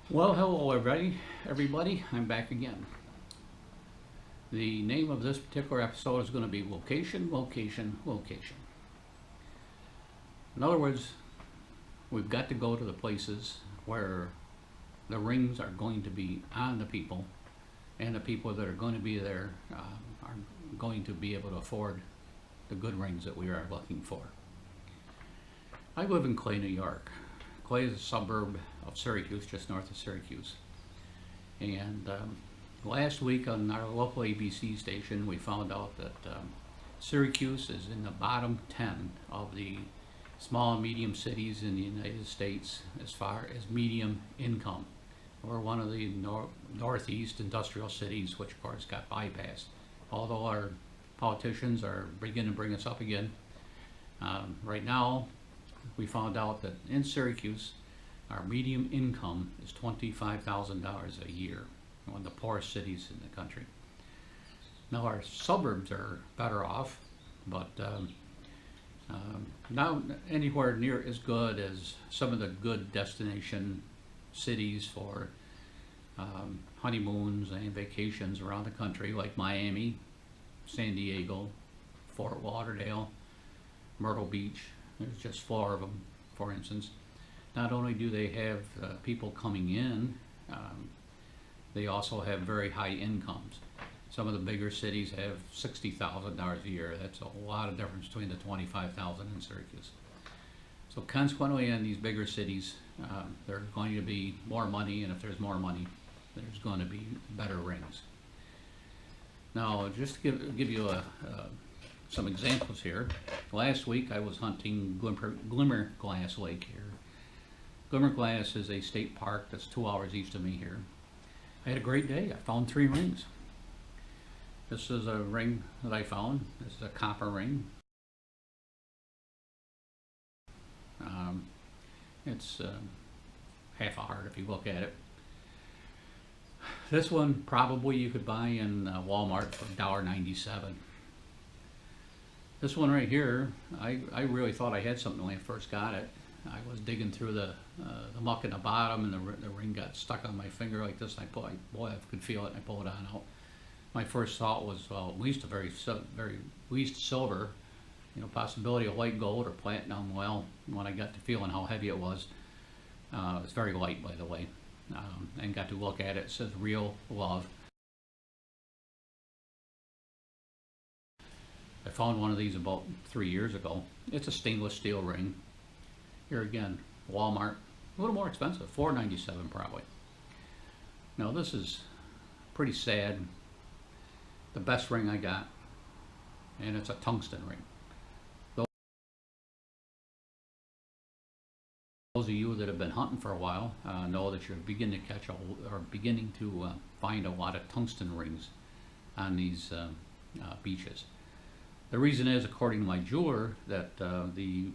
Well, hello everybody. I'm back again. The name of this particular episode is going to be Location, Location, Location. In other words, we've got to go to the places where the rings are going to be on the people, and the people that are going to be there are going to be able to afford the good rings that we are looking for. I live in Clay, New York. Clay is a suburb of Syracuse, just north of Syracuse. And last week on our local ABC station, we found out that Syracuse is in the bottom 10 of the small and medium cities in the United States as far as medium income. We're one of the northeast industrial cities, which of course got bypassed. Although our politicians are beginning to bring us up again. Right now, we found out that in Syracuse, our median income is $25,000 a year, one of the poorest cities in the country. Now our suburbs are better off, but not anywhere near as good as some of the good destination cities for honeymoons and vacations around the country, like Miami, San Diego, Fort Lauderdale, Myrtle Beach. There's just 4 of them, for instance. Not only do they have people coming in, they also have very high incomes. Some of the bigger cities have $60,000 a year. That's a lot of difference between the $25,000 in Syracuse. So consequently, in these bigger cities, there's going to be more money, and if there's more money, there's going to be better rings. Now, just to give you some examples here. Last week I was hunting Glimmerglass Lake here. Glimmerglass is a state park that's 2 hours east of me here. I had a great day. I found 3 rings. This is a ring that I found. This is a copper ring. It's half a heart if you look at it. This one probably you could buy in Walmart for $1.97. This one right here, I really thought I had something when I first got it. I was digging through the muck in the bottom, and the ring got stuck on my finger like this. And boy, I could feel it, and I pulled it on out. My first thought was, well, at least silver, possibility of white gold or platinum. Well, when I got to feeling how heavy it was very light, by the way, and got to look at it. It says Real Love. I found one of these about 3 years ago. It's a stainless steel ring. Here again, Walmart, a little more expensive, $4.97 probably. Now this is pretty sad. The best ring I got, and it's a tungsten ring. Those of you that have been hunting for a while know that you're beginning to find a lot of tungsten rings on these beaches. The reason is, according to my jeweler, that the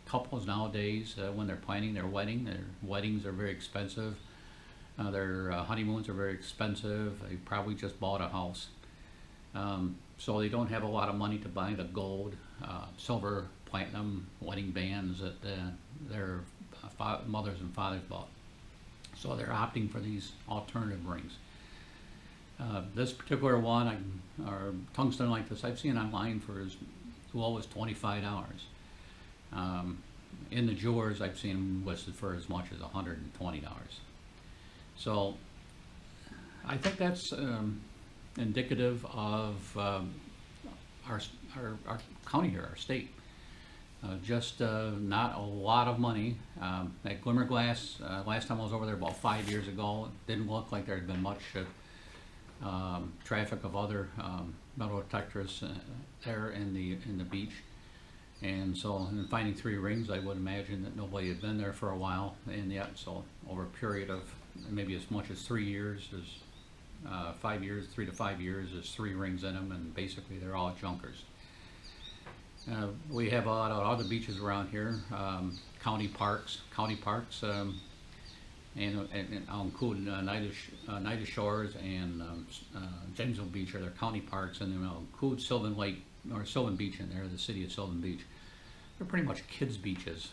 couples nowadays, when they're planning their weddings are very expensive. Their honeymoons are very expensive. They probably just bought a house. So they don't have a lot of money to buy the gold, silver, platinum wedding bands that their mothers and fathers bought. So they're opting for these alternative rings. This particular one, or tungsten like this, I've seen online for as low as $25. In the jewelers, I've seen them listed for as much as $120. So I think that's indicative of our county here, our state. Just not a lot of money. At Glimmerglass, last time I was over there about 5 years ago, it didn't look like there had been much traffic of other metal detectors there in the beach. And so in finding 3 rings, I would imagine that nobody had been there for a while, and yet, so over a period of maybe as much as 3 years, there's 5 years, 3 to 5 years, there's 3 rings in them, and basically they're all junkers. We have a lot of other beaches around here, county parks, and I'll include Nida Shores and Janesville Beach are their county parks, and then I'll include Sylvan Lake or Sylvan Beach in there, the city of Sylvan Beach. they're pretty much kids' beaches.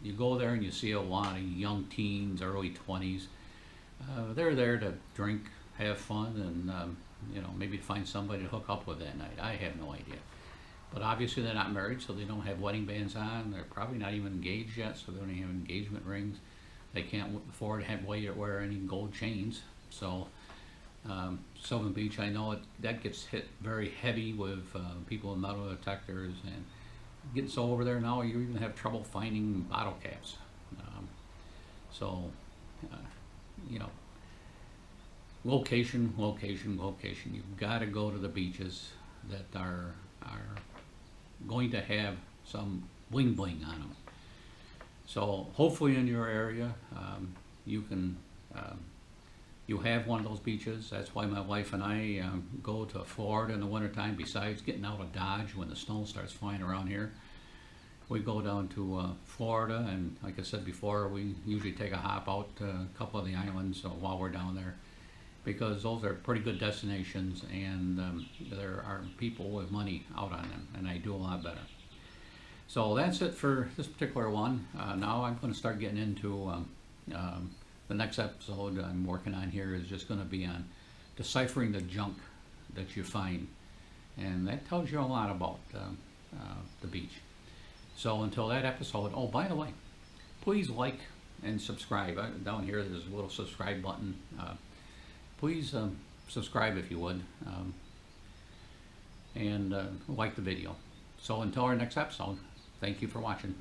You go there and you see a lot of young teens, early 20s. They're there to drink, have fun, and you know, maybe find somebody to hook up with that night. I have no idea. But obviously they're not married, so they don't have wedding bands on. They're probably not even engaged yet, so they don't even have engagement rings. They can't afford to wear any gold chains. So Sylvan Beach, I know that gets hit very heavy with people with metal detectors, and getting so over there now you even have trouble finding bottle caps. You know, location. You've got to go to the beaches that are going to have some bling bling on them. So hopefully in your area you can you have one of those beaches. That's why my wife and I go to Florida in the wintertime. Besides getting out of Dodge when the snow starts flying around here, we go down to Florida, and like I said before, we usually take a hop out to a couple of the islands while we're down there, because those are pretty good destinations, and there are people with money out on them, and they do a lot better. So that's it for this particular one. Now I'm going to start getting into the next episode I'm working on here is just going to be on deciphering the junk that you find, and that tells you a lot about the beach. So until that episode, oh, by the way, please like and subscribe. Down here there's a little subscribe button. Please subscribe if you would, and like the video. So until our next episode, thank you for watching.